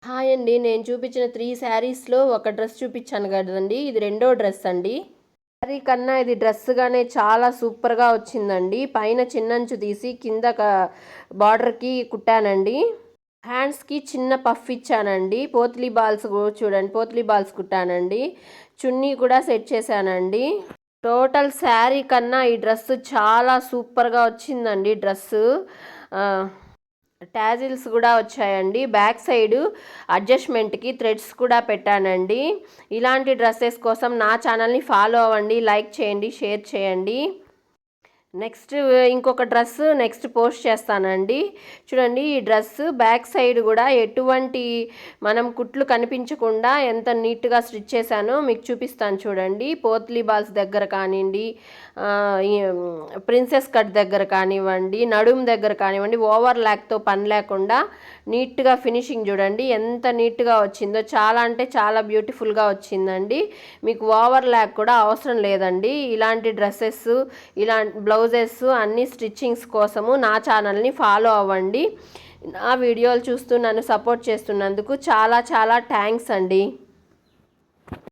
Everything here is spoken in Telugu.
హాయ్ అండి. నేను చూపించిన 3 శారీస్‌లో ఒక డ్రెస్ చూపించాను కదండీ! ఇది రెండో డ్రెస్ అండి. శారీ కన్నా ఇది డ్రెస్‌గానే చాలా సూపర్‌గా వచ్చిందండి. పైన చిన్నంచు తీసి కింద బార్డర్‌కి కుట్టానండి. హ్యాండ్స్‌కి చిన్న పఫ్ ఇచ్చానండి. పోత్లీ బాల్స్ చూడండి, పోత్లీ బాల్స్ కుట్టానండి. చున్నీ కూడా సెట్ చేశానండి. టోటల్ శారీ కన్నా ఈ డ్రెస్ చాలా సూపర్‌గా వచ్చిందండి డ్రెస్సు. టాజిల్స్ కూడా వచ్చాయండి. బ్యాక్ సైడు అడ్జస్ట్మెంట్కి థ్రెడ్స్ కూడా పెట్టానండి. ఇలాంటి డ్రెస్సెస్ కోసం నా ఛానల్ని ఫాలో అవ్వండి, లైక్ చేయండి, షేర్ చేయండి. నెక్స్ట్ ఇంకొక డ్రెస్ నెక్స్ట్ పోస్ట్ చేస్తానండి. చూడండి, ఈ డ్రెస్ బ్యాక్ సైడ్ కూడా ఎటువంటి మనం కుట్లు కనిపించకుండా ఎంత నీట్గా స్టిచ్ చేశానో మీకు చూపిస్తాను చూడండి. పోత్లీ బాల్స్ దగ్గర కానివ్వండి, ప్రిన్సెస్ కట్ దగ్గర కానివ్వండి, నడుము దగ్గర కానివ్వండి, ఓవర్ ల్యాక్తో పని లేకుండా నీట్గా ఫినిషింగ్ చూడండి ఎంత నీట్గా వచ్చిందో. చాలా అంటే చాలా బ్యూటిఫుల్గా వచ్చిందండి. మీకు ఓవర్ ల్యాక్ కూడా అవసరం లేదండి. ఇలాంటి డ్రెస్సెస్, ఇలాంటి బ్లౌజెస్ అన్ని స్టిచ్చింగ్స్ కోసము నా ఛానల్ని ఫాలో అవ్వండి. నా వీడియోలు చూస్తూ నన్ను సపోర్ట్ చేస్తున్నందుకు చాలా చాలా థ్యాంక్స్ అండి.